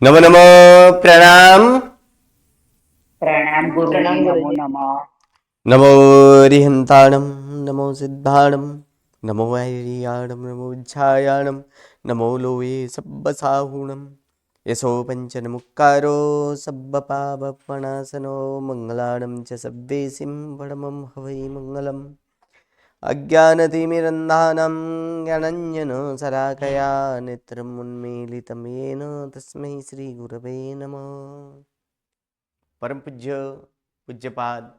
नमो नमो प्रणाम। प्रणाम गुरुजी, नमो गुरुजी। नमः। नमो रिहंताणम, नमो सिद्धाणम, नमो ऐरियाणम, नमो विच्छायाणम, नमो लोये सब्बसाहुणम। यशो पंचनमुक्कारो सब्बपापपणासनो मंगलाणं च सब्बेसिं वडमं हवै मंगलम्। अज्ञानतिमिरन्धानं ज्ञानञ्जनशलाकया नेत्रम् उन्मीलितं येन तस्मै श्रीगुरवे नमः। परम पूज्य पूज्यपाद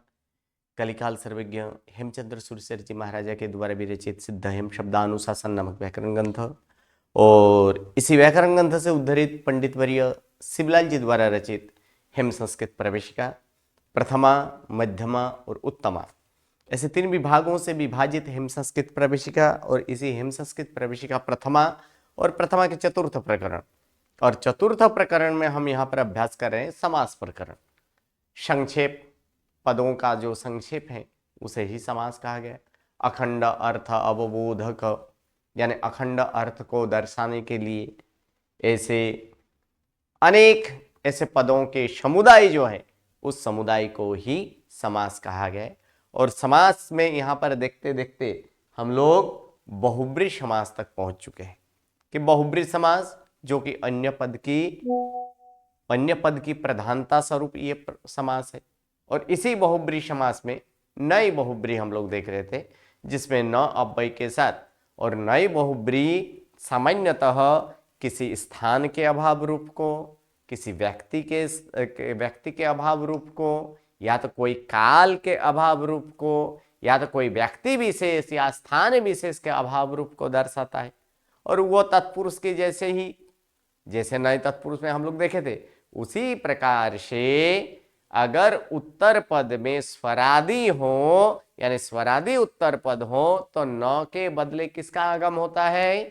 कलिकाल सर्वज्ञ हेमचंद्र सूरसर जी महाराजा के द्वारा विरचित सिद्ध हेम शब्दानुशासन नामक व्याकरण ग्रंथ और इसी व्याकरण ग्रंथ से उद्धरित पंडित वर्य शिवलाल जी द्वारा रचित हेम संस्कृत प्रवेशिका प्रथमा, मध्यमा और उत्तमा, ऐसे 3 विभागों से विभाजित हेम संस्कृत प्रवेशिका और इसी हेम संस्कृत प्रवेशिका प्रथमा और प्रथमा के चतुर्थ प्रकरण और चतुर्थ प्रकरण में हम यहाँ पर अभ्यास कर रहे हैं समास प्रकरण। संक्षेप, पदों का जो संक्षेप है उसे ही समास कहा गया। अखंड अर्थ अवबोधक यानी अखंड अर्थ को दर्शाने के लिए ऐसे अनेक ऐसे पदों के समुदाय जो है उस समुदाय को ही समास कहा गया। और समास में यहाँ पर देखते देखते हम लोग बहुब्री समास तक पहुंच चुके हैं कि बहुब्री समास जो कि अन्य पद की प्रधानता स्वरूप ये समास है। और इसी बहुब्री समास में नई बहुब्री हम लोग देख रहे थे जिसमें न अव्यय के साथ, और नई बहुब्री सामान्यतः किसी स्थान के अभाव रूप को, किसी व्यक्ति के अभाव रूप को, या तो कोई काल के अभाव रूप को, या तो कोई व्यक्ति विशेष या स्थान विशेष के अभाव रूप को दर्शाता है। और वो तत्पुरुष के जैसे ही, जैसे नए तत्पुरुष में हम लोग देखे थे उसी प्रकार से अगर उत्तर पद में स्वरादि हो यानी स्वरादि उत्तर पद हो तो न के बदले किसका आगम होता है?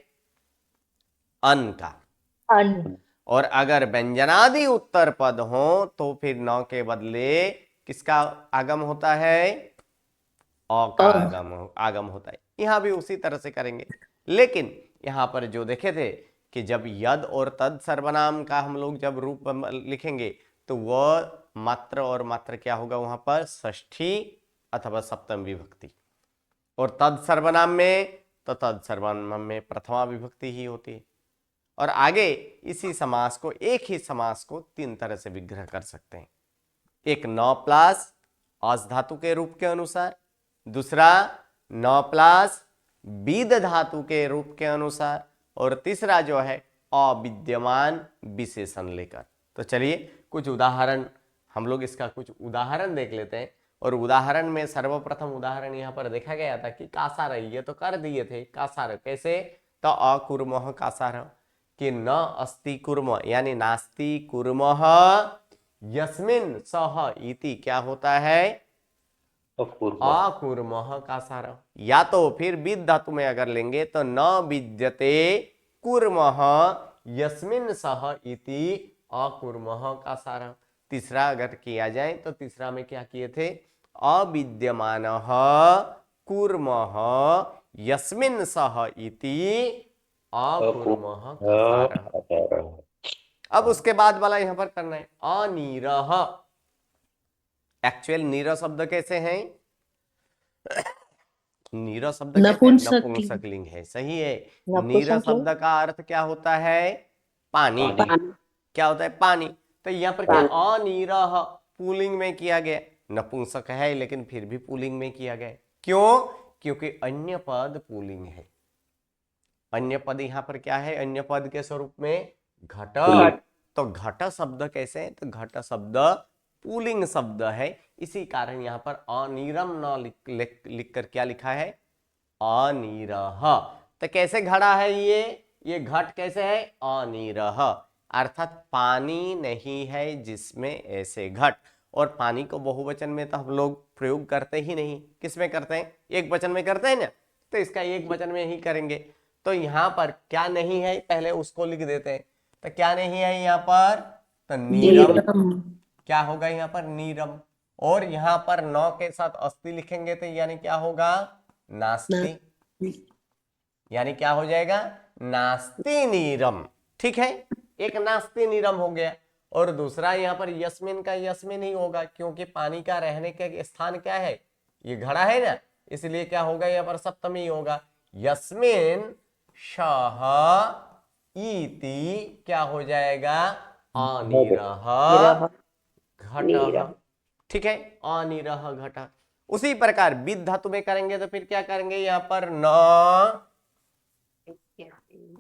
अन का। अन। और अगर व्यंजनादि उत्तर पद हो तो फिर न के बदले किसका आगम होता है? अ का आगम होता है। यहां भी उसी तरह से करेंगे, लेकिन यहां पर जो देखे थे कि जब यद और तद सर्वनाम का हम लोग जब रूप लिखेंगे तो वह मात्र और मात्र क्या होगा वहां पर? षष्ठी अथवा सप्तम विभक्ति। और तद सर्वनाम में तो तद सर्वनाम में प्रथमा विभक्ति ही होती है। और आगे इसी समास को, एक ही समास को 3 तरह से विग्रह कर सकते हैं। एक न प्लस अस धातु के रूप के अनुसार, दूसरा न प्लस विद धातु के रूप के अनुसार, और तीसरा जो है अविद्यमान विशेषण लेकर। तो चलिए कुछ उदाहरण, हम लोग इसका कुछ उदाहरण देख लेते हैं। और उदाहरण में सर्वप्रथम उदाहरण यहाँ पर देखा गया था कि कासार, ये तो कर दिए थे कासार, कैसे? तो अकुर्मः कासार, कि न अस्ति कुर्म यानी नास्ति कुर्मः यस्मिन सह इति क्या होता है? अकुर्मः कासार। या तो फिर विद धातु में अगर लेंगे तो न विद्यते कुर्मः यस्मिन सह इति अकुर्मः कासार। तीसरा अगर किया जाए तो तीसरा में क्या किए थे? अविद्यमानः कुर्मः यस्मिन सह इति अकुर्मः कासार। अब उसके बाद वाला यहां पर करना है अनीरः। एक्चुअल नीर शब्द कैसे हैं? नीर शब्द कैसे है? नपुंसकलिंग है, सही है। नीर शब्द का अर्थ क्या होता है? पानी। क्या होता है? पानी। तो यहाँ पर क्या अनीरः पुल्लिंग में किया गया, नपुंसक है लेकिन फिर भी पुल्लिंग में किया गया। क्यों? क्योंकि अन्य पद पुल्लिंग है। अन्य पद यहाँ पर क्या है? अन्य पद के स्वरूप में घट। तो घट शब्द कैसे है? तो घट शब्द पुल्लिंग शब्द है, इसी कारण यहाँ पर अनीरम न लिख कर क्या लिखा है? अनीरः। तो कैसे घड़ा है ये घट कैसे है? अनीरः, अर्थात पानी नहीं है जिसमें ऐसे घट। और पानी को बहुवचन में तो हम लोग प्रयोग करते ही नहीं, किस में करते हैं? एक वचन में करते हैं ना, तो इसका एक वचन में ही करेंगे। तो यहाँ पर क्या नहीं है पहले उसको लिख देते हैं। तो क्या नहीं है यहाँ पर? तो नीरम। क्या होगा यहाँ पर? नीरम। और यहाँ पर न के साथ अस्थि लिखेंगे तो यानी क्या होगा? नास्ति। यानी क्या हो जाएगा? नास्ति नीरम। ठीक है, एक नास्ति नीरम हो गया, और दूसरा यहाँ पर यस्मिन का यस्मिन ही होगा, क्योंकि पानी का रहने का स्थान क्या है, ये घड़ा है ना, इसलिए क्या होगा यहाँ पर सप्तमी होगा। यस्मिन शाह इति क्या हो जाएगा, अनिरह निरह घटः। ठीक है, अनिरह घटः। उसी प्रकार विद धातु में करेंगे तो फिर क्या करेंगे, यहाँ पर न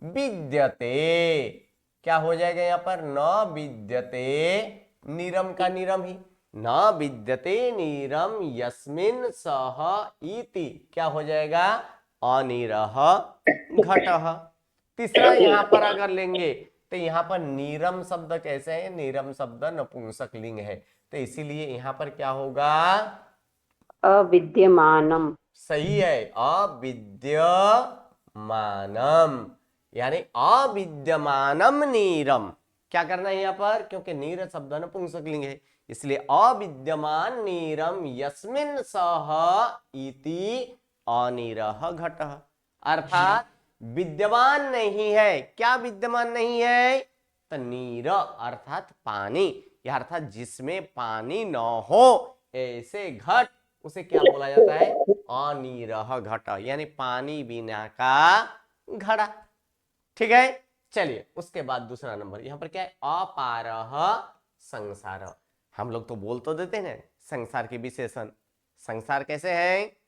विद्यते, क्या हो जाएगा यहाँ पर, न विद्यते, नीरम का नीरम ही, न विद्यते नीरम यस्मिन सह इति, क्या हो जाएगा, अनिरह घटः। तीसरा यहाँ पर अगर लेंगे तो यहाँ पर नीरम शब्द कैसे है, नीरम शब्द नपुंसक लिंग है, तो इसीलिए यहाँ पर क्या होगा, अविद्यमानम। सही है, अविद्यमानम, यानी अविद्यमानम नीरम। क्या करना है यहाँ पर, क्योंकि नीर शब्द नपुंसक लिंग है, इसलिए अविद्यमान नीरम यस्मिन सह इति अनिरह घटः। अर्थात विद्यमान नहीं है, क्या विद्यमान नहीं है, तो नीर अर्थात पानी, या अर्थात जिसमें पानी न हो ऐसे घट, उसे क्या बोला जाता है, अनिरह घट, यानी पानी बिना का घड़ा। ठीक है, चलिए उसके बाद दूसरा नंबर यहाँ पर क्या है, अपारह संसार। हम लोग तो बोल तो देते हैं संसार के विशेषण, संसार कैसे है,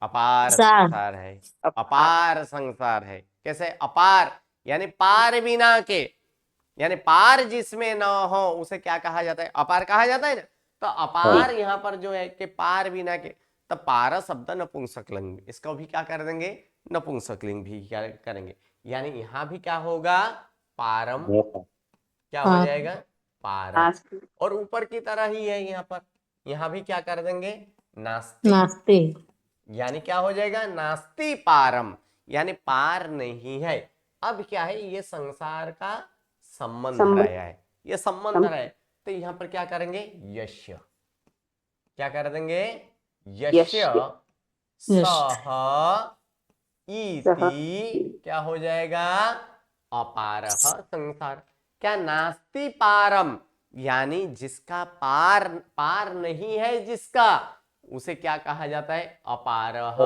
अपार संसार है, अपार संसार है, कैसे, अपार यानी पार बिना के, यानी पार जिसमें न हो उसे क्या कहा जाता है, अपार कहा जाता है ना। तो अपार यहाँ पर जो है कि पार बिना के, तो पार शब्द नपुंसकलिंग, इसको भी क्या कर देंगे, नपुंसकलिंग भी क्या करेंगे, यानी यहाँ भी क्या होगा, पारम, क्या हो जाएगा, पारम, और ऊपर की तरह ही है यहाँ पर, यहाँ भी क्या कर देंगे, नास्ति, यानी क्या हो जाएगा, नास्ति पारम, यानी पार नहीं है। अब क्या है, ये संसार का संबंध रहा है, ये संबंध रहा है, तो यहाँ पर क्या करेंगे, यश्य, क्या कर देंगे, यश्य सह इति, क्या हो जाएगा, अपारः संसार। क्या, नास्ति पारम, यानी जिसका पार, पार नहीं है जिसका, उसे क्या कहा जाता है, अपारः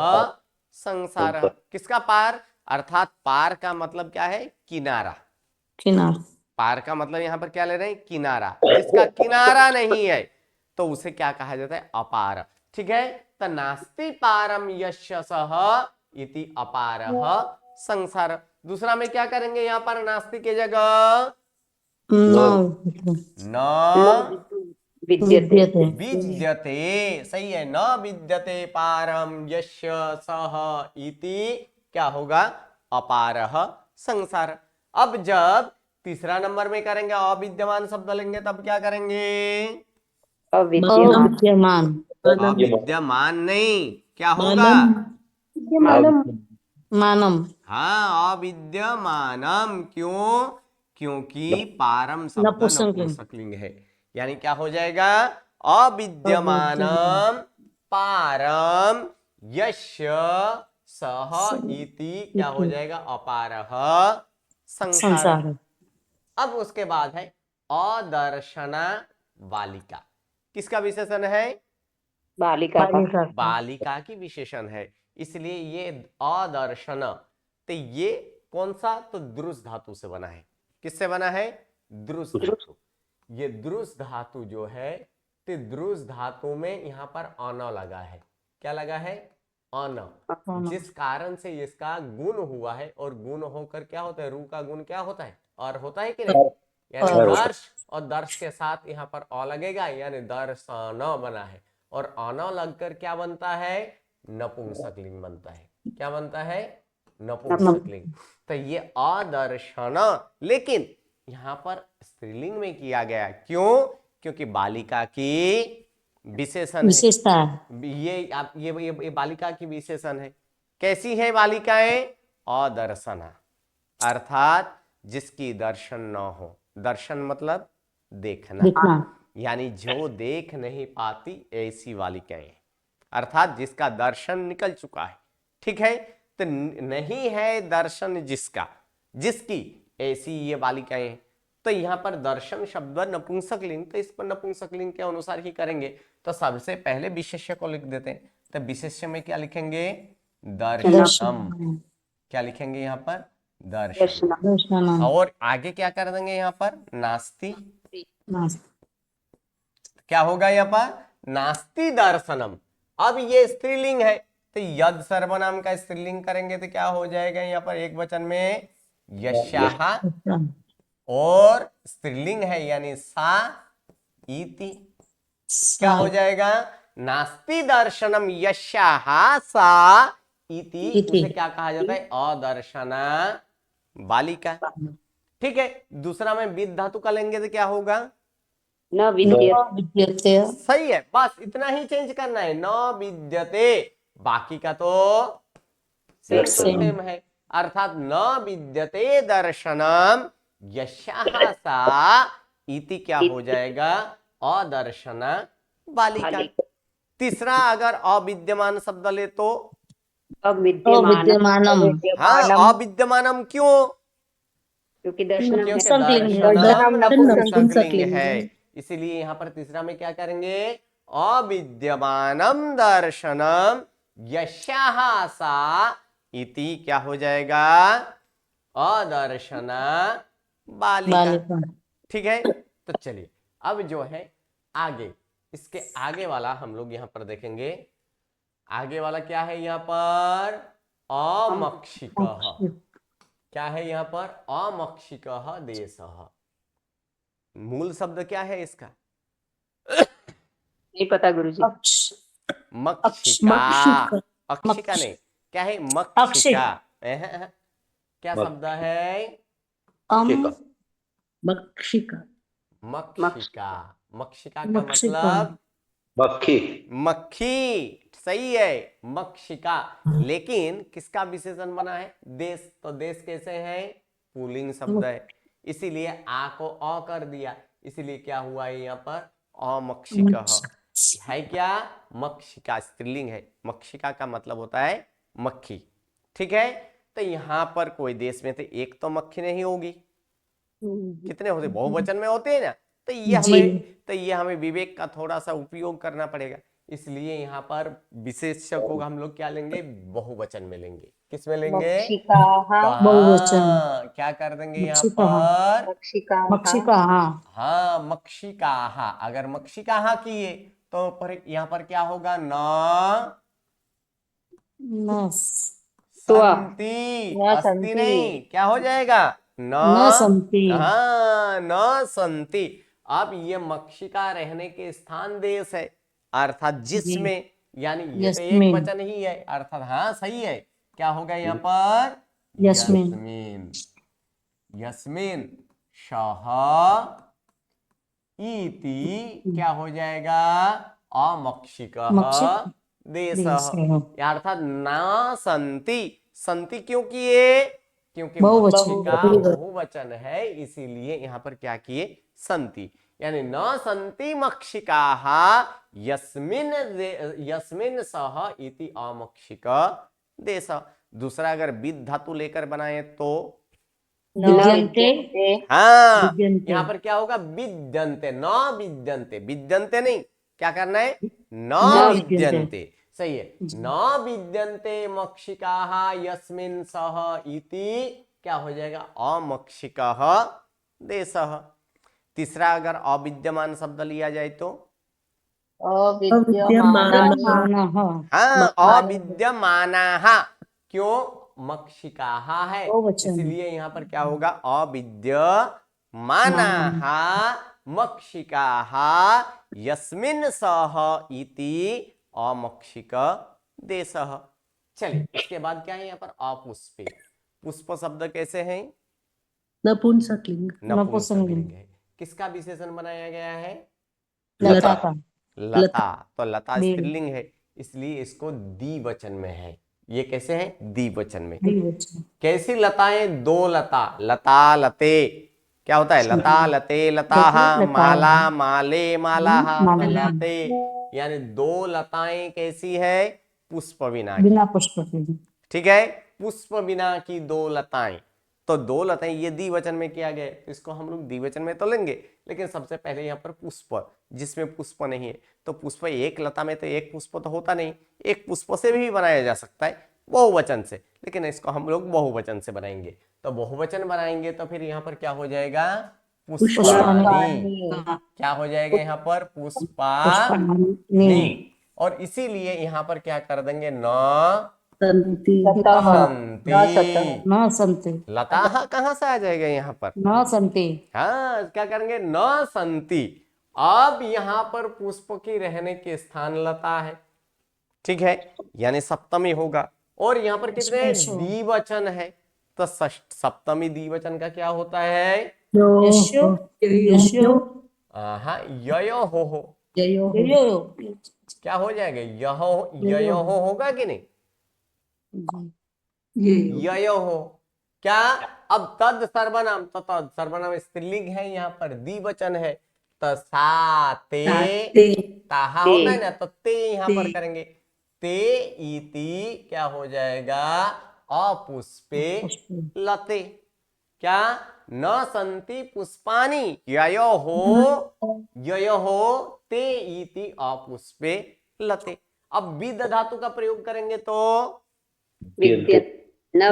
संसार। किसका पार, अर्थात पार का मतलब क्या है, किनारा, किनारा, पार का मतलब यहाँ पर क्या ले रहे हैं, किनारा, जिसका किनारा नहीं है तो उसे क्या कहा जाता है, अपार। ठीक है, तो नास्ति पारम यस्य सह इति अपारः संसार। दूसरा में क्या करेंगे, यहाँ पर नास्ति के जगह न विद्यते विद्यते, सही है, न विद्यते पारम यस्य सह इति, क्या होगा, अपारः संसार। अब जब तीसरा नंबर में करेंगे, अविद्यमान शब्द लेंगे, तब क्या करेंगे, अविद्यमान, अविद्यमान नहीं, क्या होगा, मानम, हाँ, अविद्यमानम, क्यों, क्योंकि पारम शब्द नपुंसकलिंग है, यानी क्या हो जाएगा, अविद्यमानम पारम यस्य सह इति, क्या हो जाएगा, अपारः संसार। अब उसके बाद है अदर्शना बालिका, किसका विशेषण है, बालिका का, बालिका की विशेषण है, इसलिए ये अदर्शन, तो ये कौन सा, तो द्रुस धातु से बना है, किससे बना है, द्रुस धातु। ये द्रुस धातु जो है, तो द्रुस धातु में यहाँ पर अन लगा है, क्या लगा है, अन, जिस कारण से इसका गुण हुआ है, और गुण होकर क्या होता है, रू का गुण क्या होता है, और होता है कि नहीं, यानी दर्श, और दर्श के साथ यहाँ पर अ लगेगा, यानी दर्शन बना है, और अन लगकर क्या बनता है, नपुंसकलिंग बनता है, क्या बनता है, नपुंसकलिंग। तो ये अदर्शन, लेकिन यहाँ पर स्त्रीलिंग में किया गया, क्यों, क्योंकि बालिका की विशेषण विशेषता है, ये आप ये बालिका की विशेषण है। कैसी है बालिकाएं, अदर्शना, अर्थात जिसकी दर्शन न हो, दर्शन मतलब देखना, यानी जो देख नहीं पाती ऐसी बालिकाएं, अर्थात जिसका दर्शन निकल चुका है। ठीक है, तो नहीं है दर्शन जिसका, जिसकी, ऐसी ये बालिकाएं हैं। तो यहाँ पर दर्शन शब्द नपुंसकलिंग, तो इस पर नपुंसकलिंग के अनुसार ही करेंगे। तो सबसे पहले विशेष्य को लिख देते हैं। तो विशेष्य में क्या लिखेंगे? दर्शनम। क्या लिखेंगे यहाँ पर? दर्शनम। दर्शनम। और आगे क्या कर देंगे यहाँ पर? नास्ति। क्या होगा यहाँ पर? नास्ति दर्शनम। अब ये स्त्रीलिंग है, तो यद सर्वनाम का स्त्रीलिंग करेंगे तो क्या हो जाएगा यहाँ पर? एक वचन में यस्याहा, और स्त्रीलिंग है यानी सा इति। क्या हो जाएगा? नास्ति दर्शनम यस्याहा सा इति। उसे क्या कहा जाता है? अदर्शना बालिका। ठीक है। दूसरा में विद धातु का लेंगे तो क्या होगा? न विद्यते। सही है, बस इतना ही चेंज करना है, न विद्यते। बाकी का तो सेम टू सेम है। अर्थात न विद्यते दर्शनम यस्याहा सा इति क्या हो जाएगा? अदर्शना बालिका। तीसरा अगर अविद्यमान शब्द ले तो अविद्यमानम। हाँ, अविद्यमानम क्यों? क्योंकि क्योंकि दर्शनम दर्शनम नपुंसकलिंग नपुंसकलिंग है। इसीलिए यहाँ पर तीसरा में क्या करेंगे? अविद्यमानम दर्शनम यस्याहा सा इति क्या हो जाएगा? अदर्शना बालिका। ठीक है। तो चलिए अब जो है आगे, इसके आगे वाला हम लोग यहाँ पर देखेंगे। आगे वाला क्या है यहाँ पर? अमक्षिकः। क्या है यहाँ पर? अमक्षिकः देशः। मूल शब्द क्या है इसका? नहीं पता गुरुजी। मक्षिका। अक्षिका नहीं, क्या है? मक्षिका। क्या शब्द है? मक्षिका। मक्षिका। मक्षिका का मतलब मक्खी। मक्खी। सही है, मक्षिका। लेकिन किसका विशेषण बना है? देश। तो देश कैसे है? पुल्लिंग शब्द है, इसीलिए आ को अ कर दिया। इसीलिए क्या हुआ है यहाँ पर? अमक्षिकः है। क्या? मक्षिका स्त्रीलिंग है। मक्षिका का मतलब होता है मक्खी। ठीक है। तो यहाँ पर कोई देश में तो एक तो मक्खी नहीं होगी, कितने होते? बहुवचन में होते हैं ना। तो ये हमें विवेक का थोड़ा सा उपयोग करना पड़ेगा। इसलिए यहाँ पर विशेष्य को हम लोग क्या लेंगे? बहुवचन में लेंगे। किस में लेंगे? बहुवचन। क्या कर देंगे यहाँ पर? हाँ, मक्षिकाहा। अगर मक्षिकाहा किए तो पर यहाँ पर क्या होगा? न संति। अस्ति नहीं, क्या हो जाएगा? न संति। हाँ, न संति। अब ये मक्षिका रहने के स्थान देश है, अर्थात जिसमें, यानी ये तो एक वचन ही है। अर्थात हाँ सही है। क्या होगा यहाँ पर? यस्मिन। यस्मिन शह इति क्या हो जाएगा? अमक्षिकः देशः। अर्थात ना संति। संति क्यों किए? क्योंकि मक्षिका बहुवचन है, इसीलिए यहाँ पर क्या किए? संति। यानी न संति मक्षिकाः यस्मिन सह इति अमक्षिक देश। दूसरा अगर विद धातु लेकर बनाए तो विद्यन्ते। हाँ, यहाँ पर क्या होगा? विद्यन्ते। न विद्यन्ते। विद्यन्ते नहीं, क्या करना है? न विद्यन्ते। सही है। न विद्यन्ते मक्षिकाः यस्मिन सह इति क्या हो जाएगा? अमक्षिकः देशः। तीसरा अगर अविद्यमान शब्द लिया जाए तो हाँ, अविद्यमानाः। क्यों? मक्षिकाः है, इसलिए यहाँ पर क्या होगा? अविद्यमानाः मक्षिकाः यस्मिन सह इति अमक्षिक देशः। चलिए इसके बाद क्या है यहाँ पर? अपुष्पे। पुष्प शब्द कैसे है? नपुंसकलिंग। नपुंसकलिंग है। किसका विशेषण बनाया गया है? लता। लता। तो लता स्त्रीलिंग है, इसलिए इसको द्विवचन में है। ये कैसे है? द्विवचन में। कैसी लताएं? दो लता। लता लते। क्या होता है? लता लते लताहा, माला माले मालाहा, लते। यानी दो लताएं कैसी है? पुष्प बिना की। पुष्प। ठीक है, पुष्प बिना की दो लताएं। तो दो लताएं ये द्विवचन में किया गया है, तो इसको हम लोग द्विवचन में तो लेंगे, लेकिन सबसे पहले यहाँ पर पुष्प, जिसमें पुष्प नहीं है, तो पुष्प एक लता में तो एक पुष्प तो होता नहीं, एक पुष्प से भी बनाया जा सकता है बहुवचन से, लेकिन इसको हम लोग बहुवचन से बनाएंगे। तो बहुवचन बनाएंगे तो फिर यहाँ पर क्या हो जाएगा, पुष्पाणि। क्या हो जाएगा यहाँ पर, पुष्पाणि। और इसीलिए यहाँ पर क्या कर देंगे, न संति संति। न संते लता कहाँ से आ जाएगा यहाँ पर, न संते हाँ क्या करेंगे, न संति। अब यहाँ पर पुष्प की रहने के स्थान लता है, ठीक है, यानी सप्तमी होगा। और यहाँ पर कितने द्विवचन है, तो सप्तमी द्विवचन का क्या होता है, यशो यशो हाँ ययो हो, जयो यो क्या हो जाएगा, ययो हो होगा कि नहीं, ये ययो हो। क्या, अब तद सर्वनाम, तो तद सर्वनाम स्त्रीलिंग है, यहाँ पर द्विवचन है, तो सा ते ताहा होता है ना, तो ते यहाँ पर करेंगे, ते इति क्या हो जाएगा, अपुष्पे लते। क्या, न संति पुष्पाणि ययोहो ते इति अपुष्पे लते। अब विद धातु का प्रयोग करेंगे तो न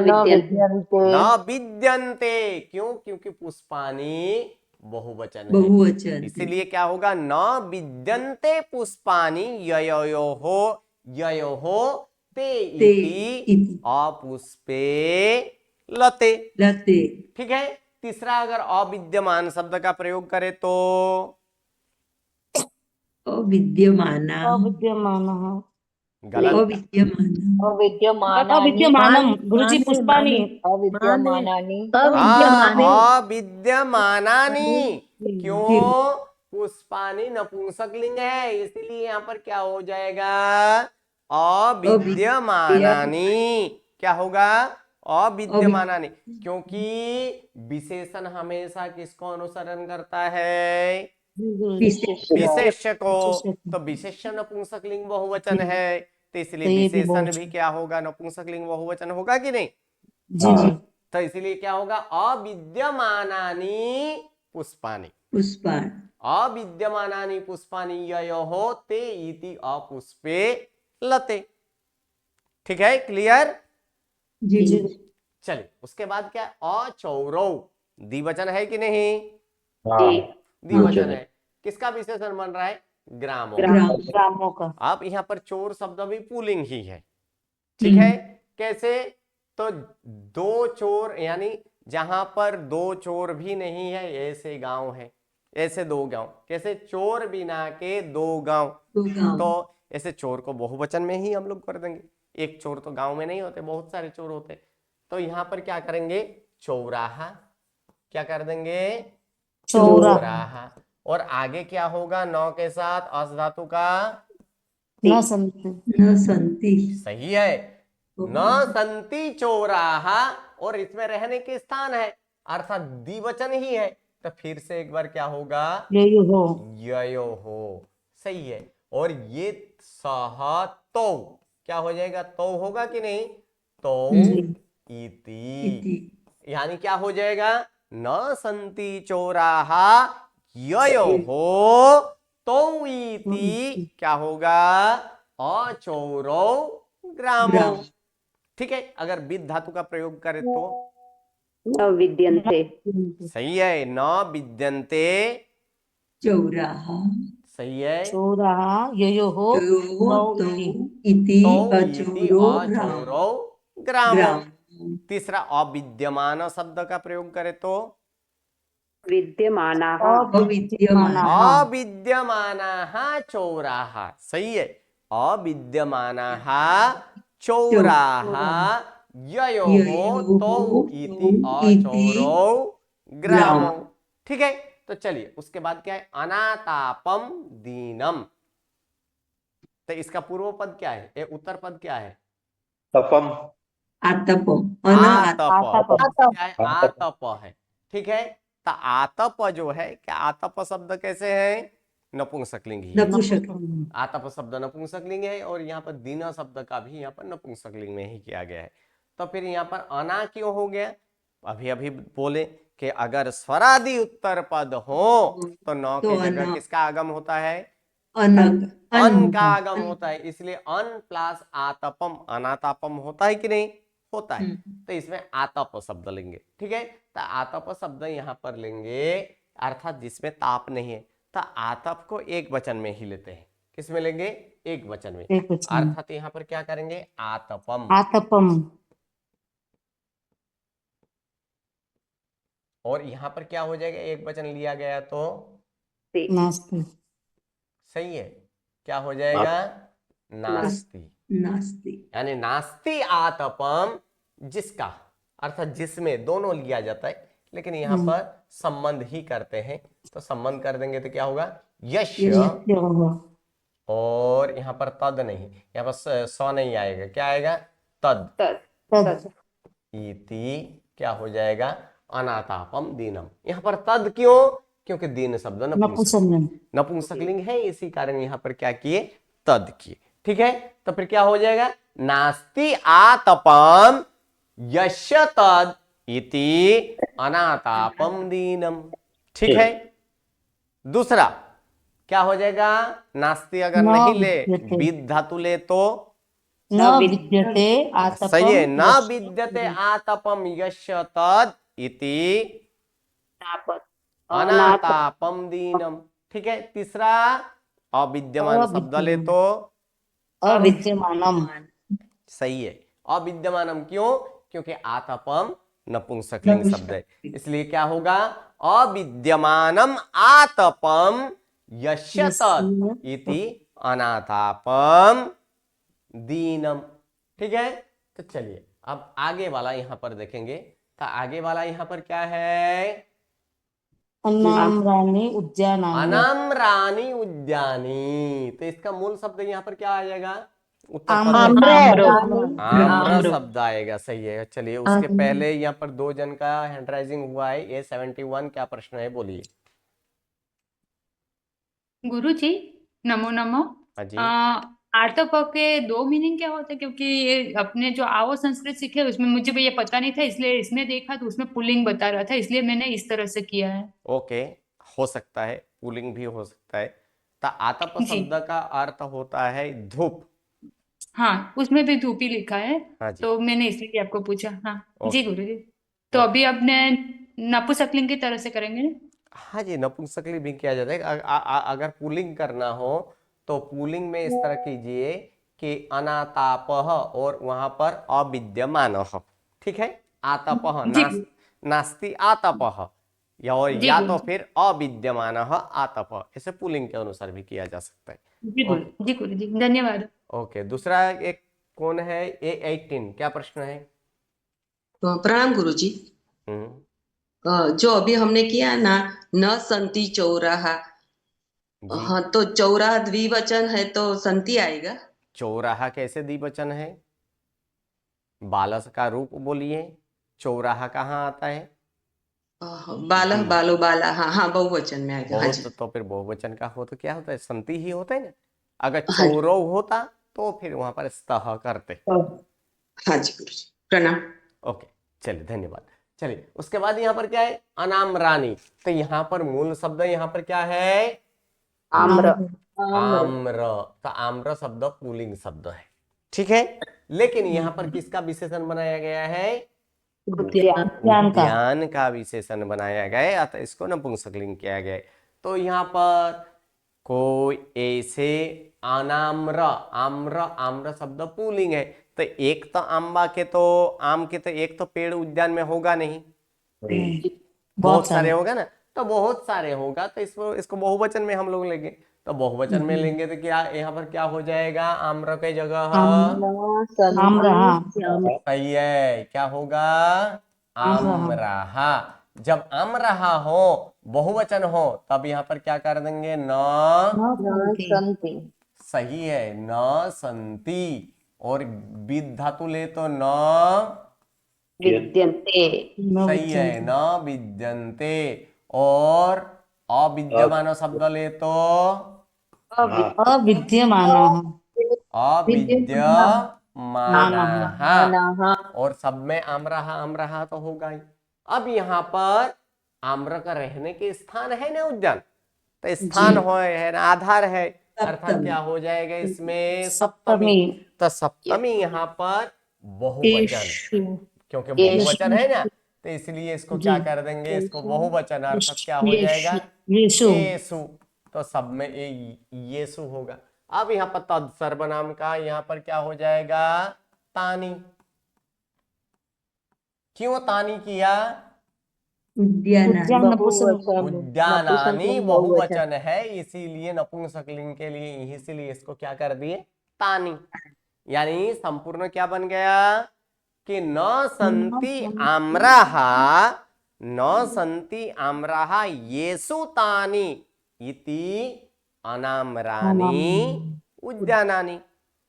विद्यन्ते, क्यों, क्योंकि पुष्पाणि बहुवचन है, बहुवचन इसीलिए क्या होगा, न विद्यन्ते पुष्पाणि ययोहो ते इति अपुष्पे लते। ठीक है। तीसरा, अगर अविद्यमान शब्द का प्रयोग करें तो अविद्यमाना गलत, अविद्यमानम गुरुजी पुष्पाणि अविद्यमानानि अविद्यमानानि, क्यों, पुष्पाणि नपुंसकलिंग है, इसीलिए यहाँ पर क्या हो जाएगा, अविद्यमानानि। क्या होगा, अविद्यमानानि, क्योंकि विशेषण हमेशा किसको अनुसरण करता है, विशेष्य को। तो विशेषण नपुंसकलिंग बहुवचन है, तो इसलिए विशेषण भी क्या होगा, नपुंसकलिंग बहुवचन होगा कि नहीं। जी जी। तो इसलिए क्या होगा, अविद्यमानानि पुष्पाणि, अविद्यमानानि पुष्पाणि ययोः ते इति अपुष्पे लते। ठीक है, क्लियर। जी जी चलिए, उसके बाद क्या है, अचौरौ, द्विवचन है कि नहीं, द्विवचन है। किसका विशेषण बन रहा है, ग्रामों। ग्रामों का। आप यहाँ पर चोर शब्द भी पुल्लिंग ही है, ठीक है। कैसे, तो दो चोर, यानी जहां पर दो चोर भी नहीं है ऐसे गांव है, ऐसे दो गांव, कैसे, चोर बिना के दो गांव। तो ऐसे चोर को बहुवचन में ही हम लोग कर देंगे, एक चोर तो गांव में नहीं होते, बहुत सारे चोर होते। तो यहाँ पर क्या करेंगे, चौराहा, क्या कर देंगे, चौराहा। और आगे क्या होगा, नौ के साथ अस धातु का, न संति सही है, न संति चौराहा। और इसमें रहने के स्थान है, अर्थात द्विवचन ही है, तो फिर से एक बार क्या होगा, ययो हो, सही है। और ये सह तो क्या हो जाएगा, तो होगा कि नहीं, तो इति, यानी क्या हो जाएगा, न संति चौराहा ययोः तो इति, क्या होगा, अचौरौ ग्रामौ। ठीक है। अगर विद धातु का प्रयोग करें तो न विद्यन्ते, सही है, न विद्यन्ते, चौराहा, सही है, चौराहा ययोः इति तो अचौरो अचौरौ ग्रामौ। तीसरा, अविद्यमान शब्द का प्रयोग करें तो विद्यमानाः अविद्यमानाः चौराहा, सही है, अविद्यमानाः चौराहा ययोः तो इति अचौरौ ग्रामौ। ठीक है। तो चलिए, उसके बाद क्या है, अनातापम दीनम। तो इसका पूर्व पद क्या है, उत्तर पद क्या है, आतपम, आतप, क्या है, आतप है। ठीक है। तो आतप जो है, क्या आतप शब्द कैसे है, नपुंसकलिंग ही है। आतप शब्द नपुंसकलिंग है, और यहाँ पर दीना शब्द का भी यहाँ पर नपुंसकलिंग में ही किया गया है। तो फिर यहाँ पर अना क्यों हो गया, अभी अभी बोले कि अगर स्वरादि उत्तर पद हो तो न तो की जगह अन किसका आगम होता है? अनग अन का आगम होता है, इसलिए अन प्लस आतपम अनातापम होता है कि नहीं? होता है। तो इसमें आतप शब्द लेंगे, ठीक है। तो आतप शब्द यहाँ पर लेंगे अर्थात जिसमें ताप नहीं है, तो आतप को एक वचन में ही लेते हैं। किस में लेंगे? एक वचन में। एक वचन। अर्थात यहाँ पर क्या करेंगे? आतपम। आतपम। और यहाँ पर क्या हो जाएगा? एक वचन लिया गया तो नास्ति। सही है, क्या हो जाएगा? नास्ति। नास्ति यानी नास्ति आतपम, जिसका अर्थात जिसमें दोनों लिया जाता है, लेकिन यहाँ पर संबंध ही करते हैं, तो संबंध कर देंगे तो क्या होगा? यश। यस्य होगा। और यहाँ पर तद नहीं, यहाँ पर स नहीं आएगा, क्या आएगा? तद। तद। इति क्या हो जाएगा? अनातापम दीनम। यहाँ पर तद क्यों? क्योंकि दीन शब्द नपुंसकलिंग। नपुंसकलिंग है, इसी कारण यहाँ पर क्या किए? तद किए, ठीक है। तो फिर क्या हो जाएगा? नास्ति आतपम यस्य तद इति अनातापम दीनम, ठीक है। दूसरा क्या हो जाएगा? नास्ति अगर न नहीं ले, विद्यते। विद धातु ले तो न विद्यते आतपम। सही है, न यस्य। विद्यते आतपम यस्य तद इति अनातापम दीनम, ठीक है। तीसरा अविद्यमान शब्द ले तो अविद्यमानम। सही है, अविद्यमानम। क्यों? क्योंकि आतपम नपुंसकलिंग शब्द है, इसलिए क्या होगा? अविद्यमानम आतपम यस्य तद इति अनातापम दीनम, ठीक है। तो चलिए अब आगे वाला यहाँ पर देखेंगे। तो आगे वाला यहाँ पर क्या है? अनाम्राणि उद्यानानि। अनाम्राणि उद्यानी। तो इसका मूल शब्द यहाँ पर क्या आ जाएगा? उत्तर पद आम्र। आम्र शब्द आएगा, सही है। चलिए उसके पहले यहाँ पर दो जन का हैंड राइजिंग हुआ है। ये 71 क्या प्रश्न है, बोलिए। गुरु जी नमो नमो। हाँ जी। आर्तप के दो मीनिंग क्या होते हैं? क्योंकि ये अपने जो आओ संस्कृत सीखे उसमें मुझे भी ये पता नहीं था, इसलिए इसमें देखा तो उसमें पुल्लिंग बता रहा था, इसलिए मैंने इस तरह से किया है। ओके, हो सकता है, पुलिंग भी हो सकता है। तो आतप जी शब्द का अर्थ होता है धूप। हाँ, उसमें भी धूपी लिखा है, हाँ जी। तो मैंने इसलिए आपको पूछा। हाँ जी ओके गुरु जी। तो ओके। अभी आपने नपुंसकलिंग की तरह से करेंगे ना? हाँ जी, नपुंसकलिंग भी किया जाता है। अगर पुलिंग करना हो तो पुलिंग में इस तरह कीजिए कि अनातापह और वहां पर अविद्यमान, ठीक है। आतपह जी नास्ति आतपह, जी या गुरु तो जी। फिर अविद्यमान आतपह, ऐसे पुलिंग के अनुसार भी किया जा सकता है। जी गुरु जी, धन्यवाद। ओके, दूसरा एक कौन है? A18 क्या प्रश्न है? प्रणाम गुरुजी। हम्म, जो अभी हमने किया ना, न संति चौराहा, जी। हाँ, तो चौराहा द्विवचन है तो संति आएगा। चौराहा कैसे द्विवचन है? बालस का रूप बोलिए, चौराहा कहाँ आता है? बालह बालो बाला, हाँ हाँ, बहुवचन में आएगा। हाँ जी बहुत, तो फिर बहुवचन का हो तो क्या होता है? संति ही होता है ना। अगर हाँ जी चौरव होता तो फिर वहां पर स्तः करते। हाँ जी गुरुजी, प्रणाम। ओके, चलिए धन्यवाद। चलिए उसके बाद यहाँ पर क्या है? अनाम्रानी। तो यहाँ पर मूल शब्द यहाँ पर क्या है? आम्र। आम्र। तो आम्र शब्द पुल्लिंग शब्द है, ठीक है। लेकिन यहाँ पर किसका विशेषण बनाया गया है? उद्यान का। उद्यान का विशेषण बनाया गया है, अतः इसको नपुंसकलिंग किया गया है। तो यहाँ पर कोई ऐसे अनाम्र, आम्र, आम्र शब्द पुल्लिंग है, तो एक तो आम के तो एक तो पेड़ उद्यान में होगा नहीं, बहुत सारे होगा ना। तो बहुत सारे होगा तो इसको बहुवचन में हम लोग लेंगे। तो बहुवचन में लेंगे तो क्या यहाँ पर क्या हो जाएगा? आम्र के जगह आम्र। सही है, क्या होगा? आम्रहा। आम्रहा। जब आम्रहा हो, बहुवचन हो, तब यहाँ पर क्या कर देंगे? न। सही है, न संति। और विद धातु ले तो न विद्यन्ते। सही है, न विद्यन्ते। और अविद्यमान शब्द ले तो अविद्यमानः। अविद्यमानः। और सब में आम्रहा आम्रहा तो होगा ही, अब यहाँ पर आम्र का रहने के स्थान है ना उद्यान, तो स्थान है ना, आधार है, अर्थात क्या हो जाएगा इसमें सप्तमी। तो सप्तमी यहाँ पर बहुवचन, यीशु क्योंकि बहुवचन है ना, तो इसलिए इसको क्या कर देंगे, इसको बहुवचन, अर्थात क्या हो जाएगा यीशु येसु। तो सब में येसु होगा। अब यहाँ पर तद सर्वनाम का यहाँ पर क्या हो जाएगा, तानी। क्यों तानी किया, उद्यान नपुंसक उद्यानानी बहुवचन है, इसीलिए नपुंसकलिंग के लिए, इसीलिए इसको क्या कर दिए, तानी। यानी संपूर्ण क्या बन गया कि न संति आम्राहा, न संति आम्राहा येषु तानि इति अनाम्रानि उद्यानानि।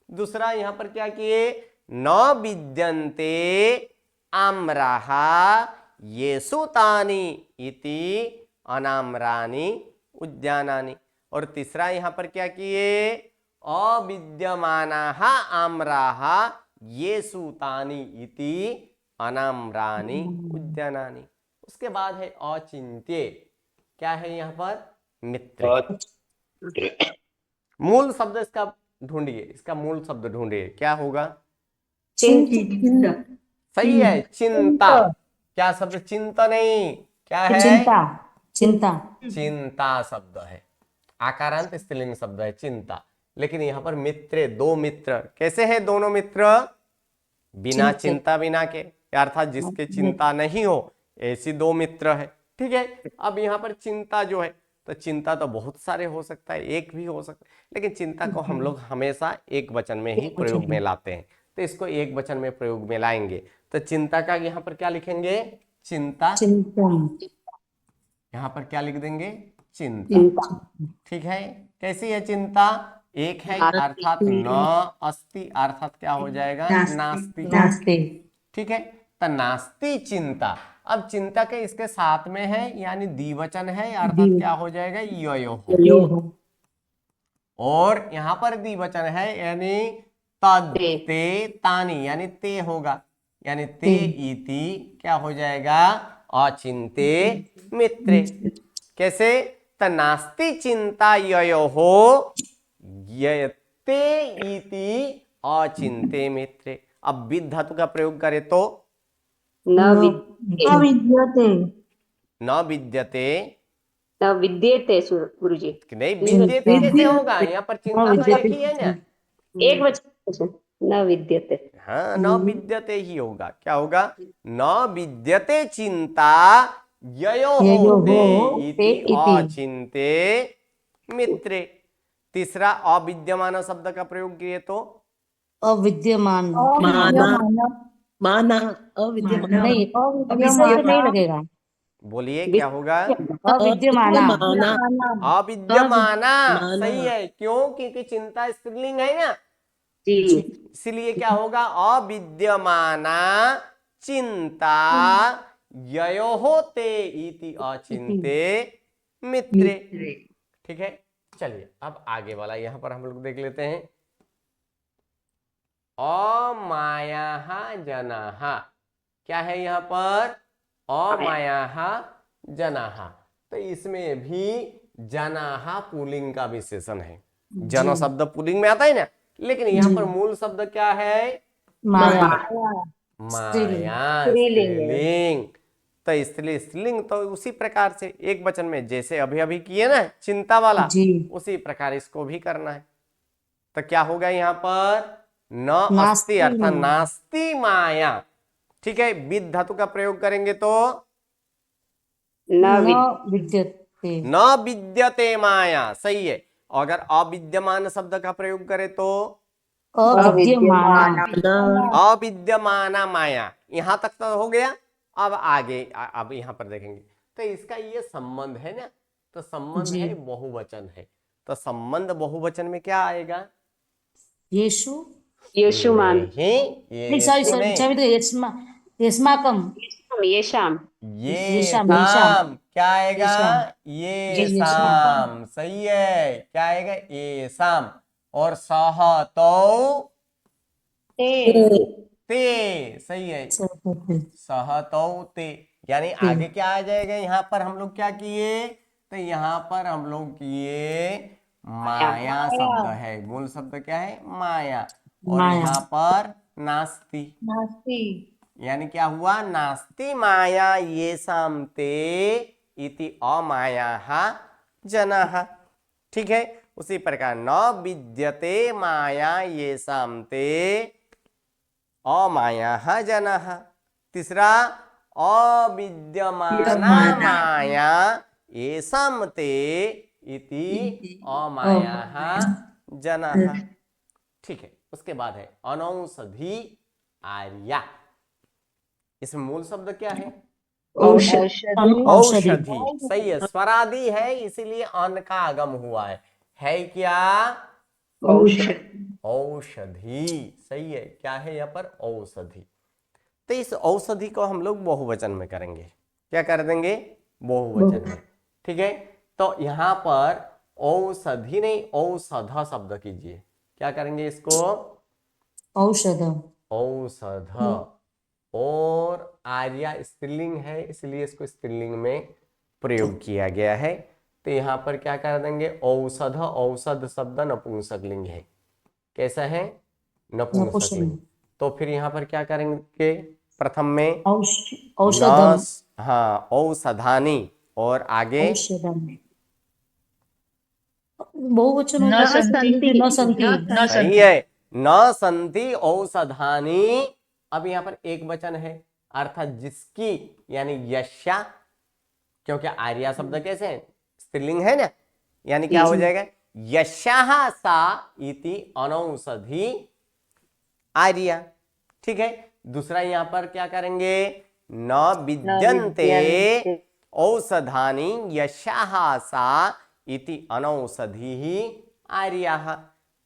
दूसरा यहाँ पर क्या किए, न विद्यन्ते आम्राहा येषु तानि इति अनाम्रानि उद्यानानि। और तीसरा यहाँ पर क्या किए, अविद्यमानाः आम्राः येषु तानि इति अनाम्रानि उद्यानानि। उसके बाद है अचिन्त्य, क्या है यहाँ पर, मित्र। मूल शब्द इसका ढूंढिए, इसका मूल शब्द ढूंढिए, क्या होगा, सही है, चिंता। क्या शब्द, चिंता नहीं, क्या है, चिंता चिंता चिंता शब्द है, आकारांत स्त्रीलिंग शब्द है चिंता। लेकिन यहाँ पर मित्र, दो मित्र, कैसे है दोनों मित्र, बिना चिंता बिना के, अर्थात जिसके चिंता नहीं हो, ऐसी दो मित्र है। ठीक है। अब यहाँ पर चिंता जो है, तो चिंता तो बहुत सारे हो सकता है, एक भी हो सकता है, लेकिन चिंता को हम लोग हमेशा एक वचन में ही प्रयोग में लाते हैं, तो इसको एक वचन में प्रयोग में लाएंगे। तो चिंता का यहाँ पर क्या लिखेंगे, चिंता। यहाँ पर क्या लिख देंगे, चिंता। ठीक है। कैसी है चिंता, एक है, अर्थात न अस्ति, अर्थात क्या हो जाएगा, नास्ति। ठीक है। तो नास्ति चिंता। अब चिंता के इसके साथ में है, यानी द्विवचन है, अर्थात क्या हो जाएगा, यो। और यहाँ पर द्विवचन है, यानी तद ते तानी, यानी ते होगा, यानी ते इति क्या हो जाएगा, अचिन्ते मित्रे। कैसे, तनास्ति चिंता ययोः यते इति अचिन्ते मित्रे। अब विद धातु का प्रयोग करें तो न विद्यते न विद्यते, न विद्यते गुरुजी, नहीं विद्यते कैसे होगा, यहाँ पर चिंता तो एक ही है ना, एक वचन, न विद्यते। हाँ, न विद्यते ही होगा, क्या होगा, न विद्यते चिंता ययोः ते इति अचिन्ते मित्रे। तीसरा अविद्यमान शब्द का प्रयोग किए तो अविद्यमान माना नहीं, विसर्ग नहीं लगेगा, बोलिए क्या होगा, अविद्यमाना अविद्यमाना। सही है, क्यों, क्योंकि चिंता स्त्रीलिंग है ना, जी इसलिए क्या होगा, अविद्यमाना चिंता ययोः ते इति अचिन्ते मित्रे। ठीक है। चलिए अब आगे वाला यहाँ पर हम लोग देख लेते हैं, अमायाः जनाः। क्या है यहाँ पर, अमायाः जनाः। तो इसमें भी जनाः पुल्लिंग का विशेषण है, जन शब्द पुल्लिंग में आता है ना, लेकिन यहाँ पर मूल शब्द क्या है, माया माया स्त्रीलिंग। तो स्त्रीलिंग तो उसी प्रकार से एक वचन में, जैसे अभी अभी किए ना चिंता वाला, उसी प्रकार इसको भी करना है। तो क्या होगा यहाँ पर, न अस्ति, अर्थात नास्ति माया। ठीक है। विद धातु का प्रयोग करेंगे तो न विद्यते, न विद्यते माया। सही है। अगर अविद्यमान शब्द का प्रयोग करें तो अविद्यमाना अविद्यमाना माया। यहां तक तो हो गया। अब आगे अब यहाँ पर देखेंगे, तो इसका ये संबंध है ना, तो संबंध है बहुवचन है, तो संबंध बहुवचन में क्या आएगा, यीशु यशुमान, यस्माकम, येषाम, ये शाम, क्या आएगा, ये शाम। सही है। क्या आएगा, ये शाम। और सह तो ते, सही है, सह तो ते, यानी आगे क्या आ जाएगा, यहाँ पर हम लोग क्या किए, तो यहाँ पर हम लोग किए माया शब्द है, मूल शब्द क्या है, माया, और माया। यहाँ पर नास्ति, नास्ति। यानी क्या हुआ, नास्ति माया ये ते इति अमायाः जनाः। ठीक है, उसी प्रकार न विद्यते माया ये ते अमायाः जनाः। तीसरा अविद्यमाना माया येषां ते इति अमायाः जनाः। ठीक है, उसके बाद है अनौषधि आर्या। इसमें मूल शब्द क्या है, औषधि। औषधि। सही है, स्वरादि है इसीलिए अन का आगम हुआ है क्या, औषधि। सही है, क्या है यहाँ पर, औषधि। तो इस औषधि को हम लोग बहुवचन में करेंगे, क्या कर देंगे, बहुवचन में। ठीक है, तो यहाँ पर औषधि नहीं औषध शब्द कीजिए, क्या करेंगे इसको, औषध। औषध। और आर्या स्त्रीलिंग है इसलिए इसको स्त्रीलिंग में प्रयोग किया गया है। तो यहाँ पर क्या कर देंगे, औषध, औषध शब्द नपुंसकलिंग है, कैसा है, नपुंसकलिंग। तो फिर यहाँ पर क्या करेंगे, प्रथम में औषधम। हाँ औषधानी, और आगे औषधम बहुवचन हो न जाएगा, संति। न संति। न सही है, न संति औषधानी। अब यहाँ पर एक वचन है, अर्थात जिसकी, यानी यशा, क्योंकि आर्या शब्द कैसे है, स्त्रीलिंग है ना, यानी क्या हो जाएगा, यशाः सा इति अनौषधि आर्या। ठीक है, दूसरा यहाँ पर क्या करेंगे, न विद्यन्ते औषधानि यशाः सा इति अनौषधि आर्याः।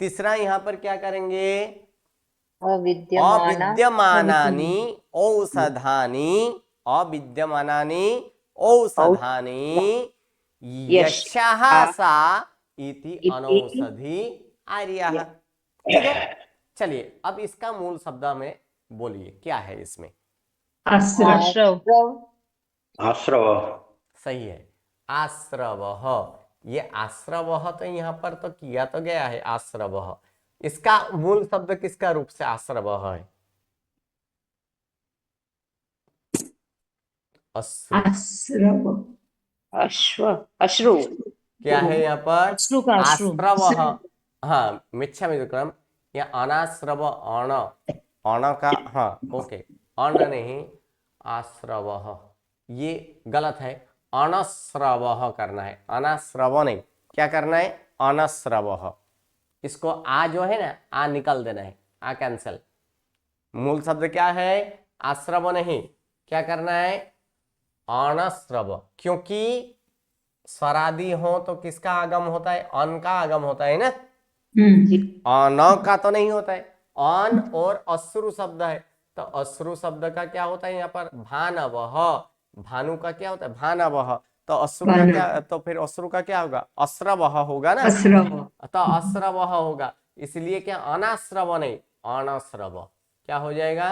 तीसरा यहाँ पर क्या करेंगे, अविद्यमानानि औषधानि, अविद्यमानानि औषधानि यशाः सा इति अनौषधि आर्याः। ठीक है, चलिए अब इसका मूल शब्द में बोलिए, क्या है इसमें, आश्रव। आश्रव। सही है, आश्रवः। ये आश्रवः तो यहाँ पर तो किया तो गया है, आश्रवः। इसका मूल शब्द किसका रूप से आश्रवः है, अश्रु। अश्रु। क्या है यहाँ पर, अश्रु का अश्रु। आश्रवः। हाँ, मिच्छामि दुक्कडम, या अनाश्रव, अण, अण का, हाँ ओके, अण नहीं, आश्रवः, ये गलत है, अनश्रवः करना है, अनाश्रव नहीं, क्या करना है, अनश्रवः। इसको आ जो है ना, आ निकल देना है, आ कैंसल। मूल शब्द क्या है, आश्रव नहीं, क्या करना है, अनश्रव। क्योंकि स्वरादि हो तो किसका आगम होता है, अन का आगम होता है ना, अन का तो नहीं होता है। अन और अश्रु शब्द है, तो अश्रु शब्द का क्या होता है यहाँ पर, भानवः। भानु का क्या होता है, भानवः। तो अश्रु का क्या, तो फिर अश्रु का क्या होगा, अश्रवः होगा ना, तो अश्रवः होगा। इसलिए क्या, अनाश्रव नहीं, अनश्रव। क्या हो जाएगा,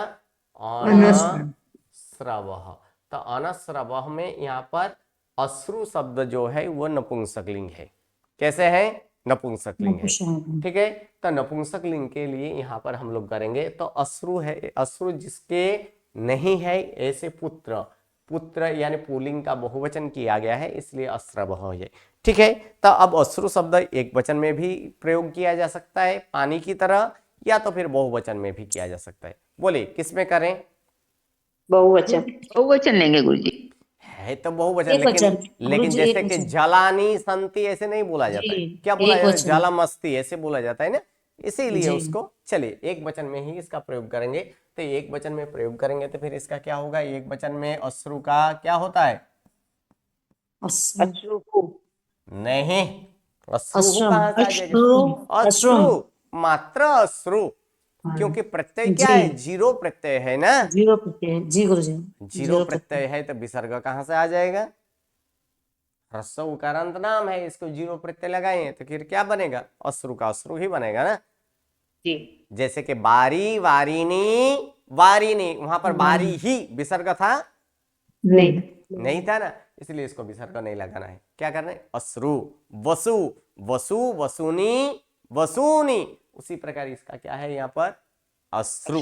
अनश्रवः। तो अनश्रवः में यहाँ पर अश्रु शब्द जो है वो नपुंसकलिंग है, कैसे है, नपुंसकलिंग है। ठीक है, तो नपुंसकलिंग के लिए यहाँ पर हम लोग करेंगे, तो अश्रु है, अश्रु जिसके नहीं है ऐसे पुत्र, पुत्र यानी पुल्लिंग का बहुवचन किया गया है, इसलिए अश्रवः है। ठीक है, तो अब अश्रु शब्द एक वचन में भी प्रयोग किया जा सकता है पानी की तरह, या तो फिर बहुवचन में भी किया जा सकता है। बोलिए किस में करें, बहुवचन। बहुवचन लेंगे गुरुजी। है तो बहुवचन, एक वचन। लेकिन गुरुजी, जैसे एक कि वचन। जलानी संति ऐसे नहीं बोला जाता है, जी, क्या बोला एक जाता है, वचन। जलमस्ती ऐसे बोला जाता है ना, इसीलिए जी। उसको, चलिए एक वचन में ही इसका प्रयोग करेंगे। तो एक वचन में प्रयोग करेंगे तो फिर इसका क्या होगा, एक वचन में अश्रु का क्या होता है, अश्रु। नहीं, अश्रु अश्रम। कहाँ से आ जाएगा, अश्रु। अश्रु, मात्र अश्रु, क्योंकि प्रत्यय क्या है, जीरो प्रत्यय है ना, जीरो प्रत्यय, जी गुरुजी। जीरो प्रत्यय है तो विसर्ग कहाँ से आ जाएगा, ह्रस्व उकारांत नाम है, इसको जीरो प्रत्यय लगाए तो फिर क्या बनेगा, अश्रु का अश्रु ही बनेगा ना। जी। जैसे कि बारी, वारिनी, वारिनी, वहां पर बारी ही विसर्ग था, नहीं। नहीं था ना, इसलिए इसको विसर्ग नहीं लगाना है। क्या करना है? अश्रु, वसु, वसु, वसुनी, वसूनी। उसी प्रकार इसका क्या है यहाँ पर? अश्रु।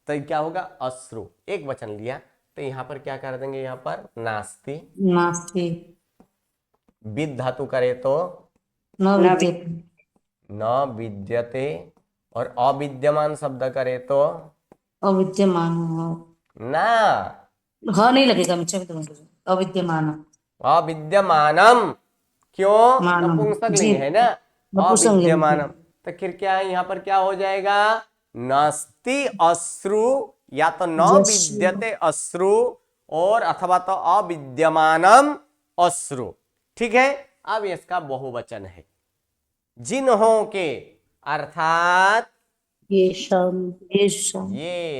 तो ये क्या होगा? अश्रु। एक वचन लिया तो यहाँ पर क्या कर देंगे? यहाँ पर नास्ति। नास्ति विद धातु करे तो न न विद्यते न विद्यते, और अविद्यमान शब्द करे तो अविद्यमान ना ह नहीं लगेगा, मिच्छा में तो अविद्यमान अविद्यमानम। क्यों? मानम नपुंसकलिंग जी है ना, नपुंसकलिंग अविद्यमानम। तो फिर क्या है यहाँ पर? क्या हो जाएगा? नास्ति अश्रु, या तो न यश्रु। विद्यते अश्रु, और अथवा तो अविद्यमानम अश्रु। ठीक है। अब इसका बहुवचन है जिन्हों के, अर्थात ये शाम ये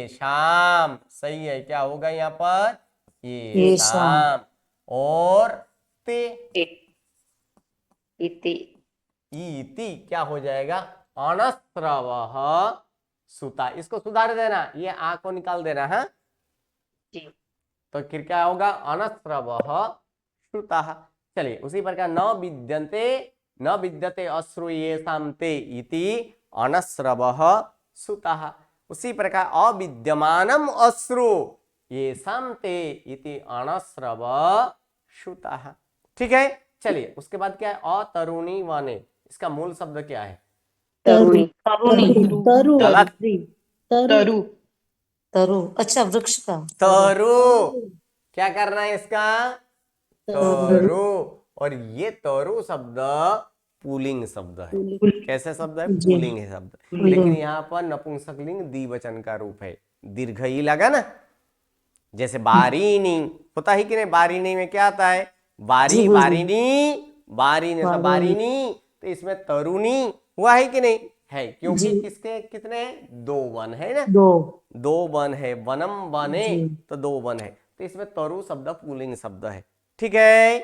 शाम। सही है। क्या होगा यहाँ पर? ये ये शाम। और ते, इति। इति क्या हो जाएगा? अनस्रवः सुता। इसको सुधार देना, ये आ को निकाल देना है। जी। तो फिर क्या होगा? अनस्रवः श्रुतः। चलिए उसी प्रकार न विद्यते अश्रु येषां ते इति अनस्रवः सुतः। उसी प्रकार अविद्यमानम अश्रु येषां ते इति अनस्रव श्रुतः। ठीक है। चलिए उसके बाद क्या है? अतरुणी वने। इसका मूल शब्द क्या है? तरुणी। तरु गलत। तरु तरु अच्छा वृक्ष का तरु। क्या करना है इसका? तरु। और ये तरु शब्द पुल्लिंग शब्द है। कैसे शब्द है? जी। पुल्लिंग है शब्द। लेकिन यहाँ पर नपुंसकलिंग द्विवचन का रूप है। दीर्घ ही लगा ना, जैसे बारीनी होता है कि नहीं? बारीनी में क्या आता है? बारी, जी, गुरुजी। बारीनी, बारीनी तो बारीनी। तो इसमें तरुणी हुआ है कि नहीं? है, क्योंकि जी। किसके कितने? दो वन है ना, दो दो वन है। वनम बने जी। तो दो वन है, तो इसमें तरु शब्द पुल्लिंग शब्द है। ठीक है।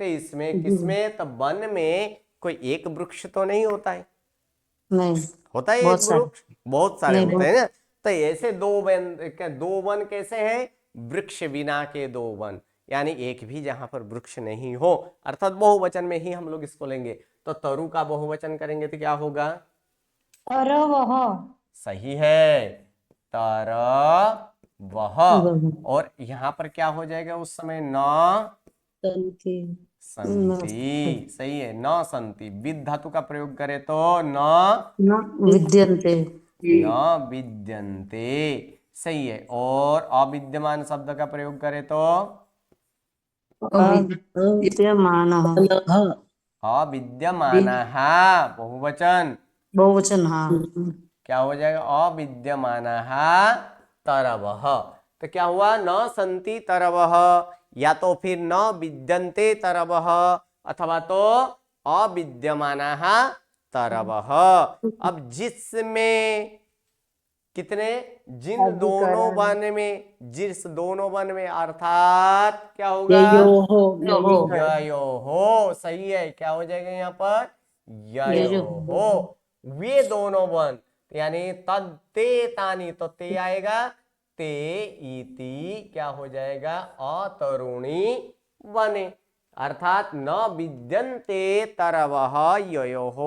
तो इसमें किसमें? तो वन में कोई एक वृक्ष तो नहीं होता है। नहीं होता है बहुत एक सारे। वृक्ष? बहुत सारे नहीं, होते हैं ना। तो ऐसे दो वन कैसे हैं? वृक्ष बिना के दो वन, यानी एक भी जहां पर वृक्ष नहीं हो, अर्थात बहुवचन में ही हम लोग इसको लेंगे। तो तरु का बहुवचन करेंगे तो क्या होगा? तरवः सही है, तरवः। और यहां पर क्या हो जाएगा उस समय? न संति। सही है, न संति। विद धातु का प्रयोग करे तो न विद्यन्ते न विद्यन्ते। सही है। और अविद्यमान शब्द का प्रयोग करे तो अविद्यमानः अविद्यमानः बहुवचन। बहुवचन हाँ क्या हो जाएगा? अविद्यमानः तरवः। तो क्या हुआ? न संति तरवः, या तो फिर न विद्यन्ते तरवः, अथवा तो अविद्यमानः तरवः। अब जिसमें कितने? जिन दोनों वन में, जिस दोनों वन में, अर्थात क्या होगा? ययोः। सही है। क्या हो जाएगा यहाँ पर? ययोः। वे दोनों वन, यानी तद ते तानी, तो ते आएगा, ते इति क्या हो जाएगा? अतरुणी वने। अर्थात न विद्यन्ते तरवः ययोः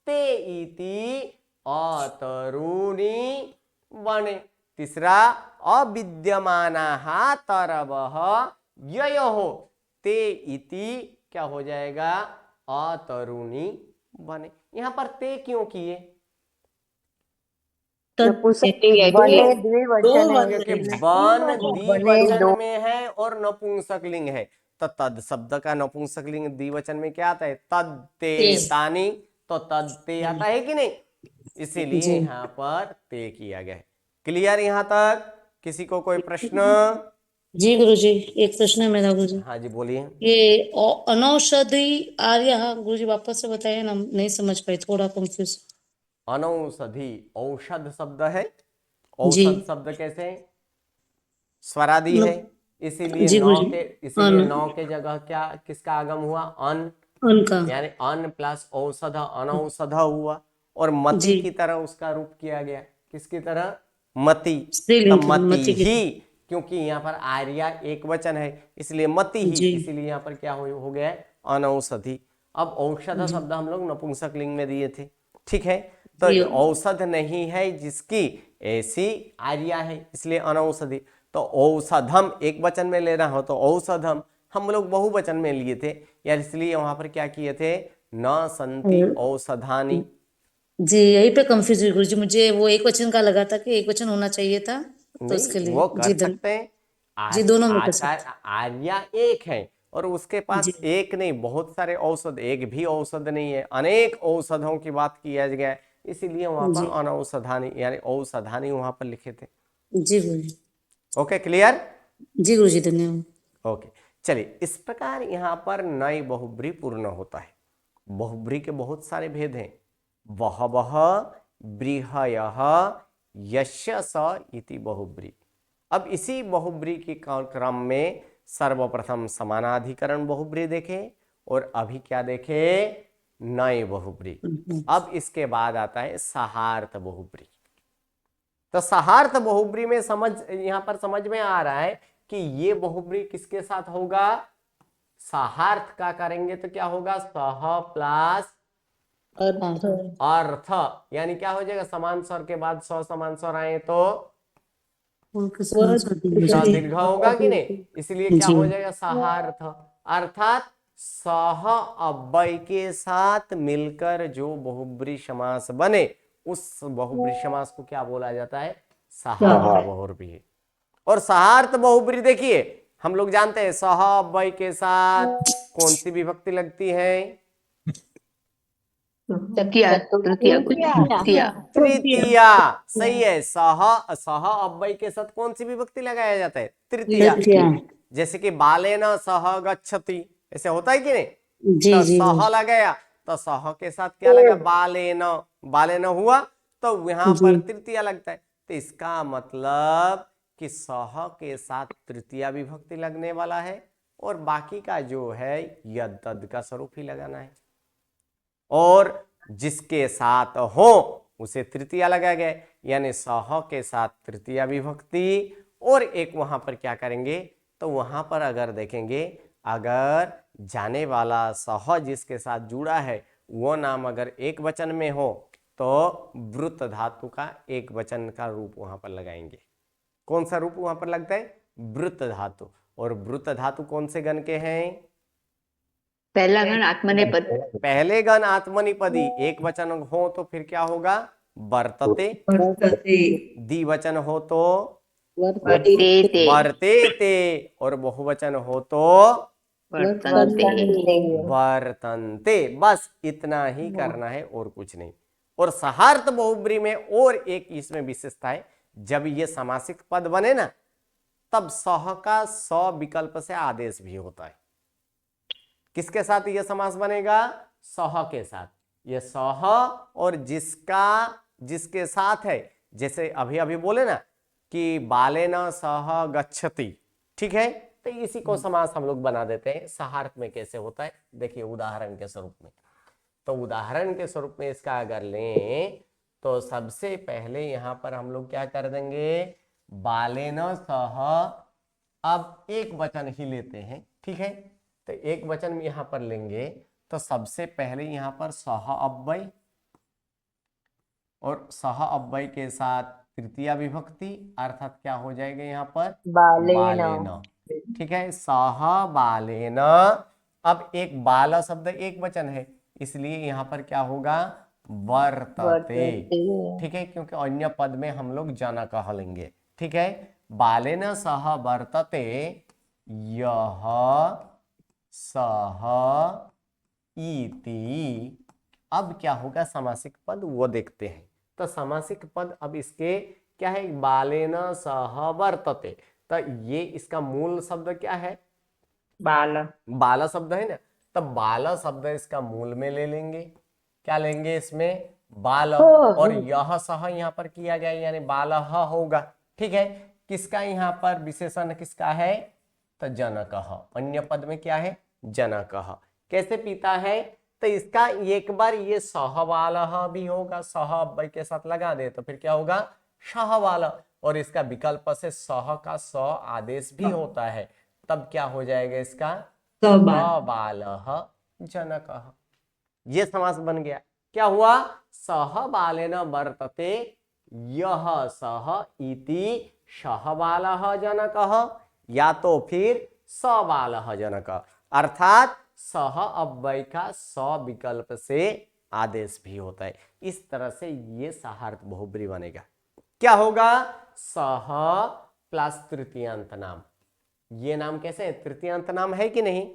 ते इति अतरुणी वने। तीसरा अविद्यमानाः तरवः ययोः ते इति क्या हो जाएगा? अतरुणी वने। यहाँ पर ते क्यों किए? नपुंसकलिंग है। क्योंकि वन द्विवचन में है और नपुंसकलिंग है। तो तद शब्द का नपुंसकलिंग द्विवचन में क्या आता है? तद ते तानी। तो तद ते आता है कि नहीं? इसीलिए यहाँ पर ते किया गया है। क्लियर यहाँ तक? किसी को कोई प्रश्न? जी गुरुजी एक प्रश्न है मेरा गुरुजी। हाँ जी बोलिए। ये अनौषधि आर्य गुरुजी वापस से बताइए ना, नहीं समझ पाई, थोड़ा कंफ्यूज। अनौषधि औषध शब्द है। जी। औषध शब्द कैसे है? स्वरादि है, इसीलिए जी नौ गुरुजी। के, इसीलिए अन नौ के जगह क्या किसका आगम हुआ? अन, उनका यानी अन प्लस औषध, अनौषध हुआ। और मति जी। की तरह उसका रूप किया गया। किसकी तरह? मति। तो स्त्रीलिंग की मति मति की ही क्योंकि यहाँ पर आर्या एक वचन है, इसलिए मति ही, जी। इसीलिए यहाँ पर क्या हो गया है, अनौषधि। अब औषध शब्द हम लोग नपुंसक लिंग में दिए थे, ठीक है, तो जी। औषध नहीं है जिसकी, ऐसी आर्या है, इसलिए अनौषधि। तो औषधम एक वचन में लेना हो तो औषधम, हम लोग बहुवचन में लिए थे यार, इसलिए वहां पर क्या किए थे, न संति औषधानि। जी, यही पे कंफ्यूज हुई गुरुजी, मुझे वो एक वचन का लगा था कि एक वचन होना चाहिए था, तो उसके नहीं, लिए वो कर जी सकते हैं। जी, दोनों में कर आचार्य आर्या एक है और उसके पास जी। एक नहीं, बहुत सारे औषध, एक भी औषध नहीं है, अनेक औषधों की बात किया गया है, इसीलिए वहां पर जी। अनौषधानि यानी औषधानि वहां पर लिखे थे। जी गुरुजी। Okay, clear. जी गुरुजी, धन्यवाद। ओके, चलिए, इस प्रकार यहाँ पर नए बहुब्री पूर्ण होता है। बहुब्री के बहुत सारे भेद हैं। बहवः बृहयः यस्य स इति बहुब्री। अब इसी बहुब्री के क्रम में सर्वप्रथम समानाधिकरण बहुब्री देखे और अभी क्या देखे, नए बहुब्री। अब इसके बाद आता है सहार्थ बहुब्री। तो सहार्थ बहुब्री में यहां पर समझ में आ रहा है कि ये बहुब्री किसके साथ होगा, सहार्थ का करेंगे तो क्या होगा, सह प्लस अर्थ, यानी क्या हो जाएगा, समान स्वर के बाद सौ समान स्वर आए तो दीर्घ होगा कि नहीं, इसलिए क्या जी। हो जाएगा, सहार्थ। अर्थात सह अव्यय के साथ मिलकर जो बहुब्री समास बने, उस बहुब्री समास को क्या बोला जाता है, सहार्थ बहुब्री। और सहार्थ बहुब्री देखिए, हम लोग जानते हैं सह अव्यय के साथ कौन सी विभक्ति लगती है, तृतीया तृतीया तृतीया तृतीया। सही है, सह अव्यय के साथ कौन सी विभक्ति लगाया जाता है, तृतीया। जैसे कि बालेन सह गच्छति, ऐसे होता है कि नहीं, जी तो जी सह लगाया तो सह के साथ क्या लगा, बालेन, बालेन हुआ तो यहाँ पर तृतीया लगता है। तो इसका मतलब कि सह के साथ तृतीया विभक्ति लगने वाला है और बाकी का जो है यद तद का स्वरूप ही लगाना है, और जिसके साथ हो उसे तृतीया लगा गया, यानी सह के साथ तृतीया विभक्ति। और एक वहां पर क्या करेंगे, तो वहां पर अगर देखेंगे, अगर जाने वाला सह जिसके साथ जुड़ा है वो नाम अगर एक वचन में हो तो वृत्त धातु का एक वचन का रूप वहां पर लगाएंगे। कौन सा रूप वहां पर लगता है, वृत्त धातु। और वृत्त धातु कौन से गण के हैं, पहला गण आत्मनेपद, पहले गण आत्मनिपदी, एक वचन हो तो फिर क्या होगा, वर्तते, द्विवचन हो तो वर्तेते वर्तेते, और बहुवचन हो तो वर्तन्ते। वर्तन्ते। बस इतना ही करना है और कुछ नहीं। और सहार्थ बहुब्री में और एक इसमें विशेषता है, जब ये समासिक पद बने ना, तब सह का स विकल्प से आदेश भी होता है। किसके साथ यह समास बनेगा, सह के साथ। ये सह और जिसके साथ है, जैसे अभी अभी बोले ना कि बालेन सह गच्छति, ठीक है, तो इसी को समास हम लोग बना देते हैं। सहार्थ में कैसे होता है देखिए उदाहरण के स्वरूप में। तो उदाहरण के स्वरूप में इसका अगर लें तो सबसे पहले यहां पर हम लोग क्या कर देंगे, बालेन सह, अब एक वचन ही लेते हैं, ठीक है, तो एक वचन में यहां पर लेंगे तो सबसे पहले यहां पर सह अव्यय, और सह अव्यय के साथ तृतीया विभक्ति, अर्थात क्या हो जाएगा यहाँ पर, बालेन, ठीक है, सह बालेन। अब एक बाला शब्द एक वचन है, इसलिए यहाँ पर क्या होगा, वर्तते, ठीक है, क्योंकि अन्य पद में हम लोग जना कह लेंगे, ठीक है। बालेन सह वर्तते, यह सह इति। अब क्या होगा समासिक पद वो देखते हैं। तो समासिक पद अब इसके क्या है, बालेन सह वर्तते, तो ये इसका मूल शब्द क्या है, बाला शब्द है ना, तो बाला शब्द इसका मूल में ले लेंगे, क्या लेंगे इसमें, बाल, और यह सह यहाँ पर किया गया यानी बालह होगा, ठीक है। किसका यहाँ पर विशेषण किसका है, तो जनकः, अन्य पद में क्या है, जनकः। कैसे पीता है, तो इसका एक बार ये सहवालह भी होगा, सह अव्यय के साथ लगा दे तो फिर क्या होगा, सहवाल, और इसका विकल्प से सह का स आदेश भी होता है, तब क्या हो जाएगा इसका? सबालः जनकः। ये समास बन गया। क्या हुआ? सह बालेन वर्तते यह सह इति सहबालः जनकः, या तो फिर सबालः जनकः, अर्थात सह अव्यय का स विकल्प से आदेश भी होता है। इस तरह से ये सहार्थ बहुब्री बनेगा। क्या होगा? सह प्लस तृतीयांत नाम। ये नाम कैसे है? तृतीयांत नाम है कि नहीं?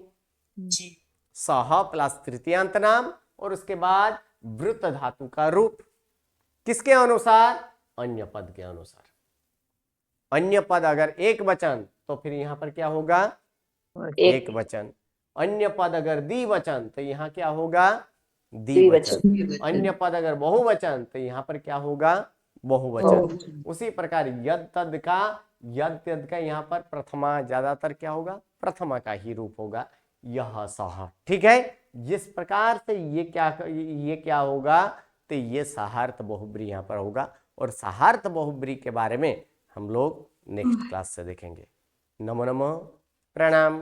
जी। सह प्लस तृतीयांत नाम और उसके बाद वृत्त धातु का रूप किसके अनुसार? अन्य पद के अनुसार। अन्य पद अगर एक वचन तो फिर यहां पर क्या होगा? एक वचन। अन्य पद अगर द्विवचन तो यहाँ क्या होगा? द्विवचन। अन्य पद अगर बहुवचन तो यहाँ पर क्या होगा? बहुवचन। उसी प्रकार यद तद का यहाँ पर प्रथमा, ज्यादातर क्या होगा? प्रथमा का ही रूप होगा, यह सह। ठीक है, जिस प्रकार से ये क्या होगा? तो ये सहार्थ बहुब्री यहाँ पर होगा, और सहार्थ बहुब्री के बारे में हम लोग नेक्स्ट क्लास से देखेंगे। नमो नमः, प्रणाम।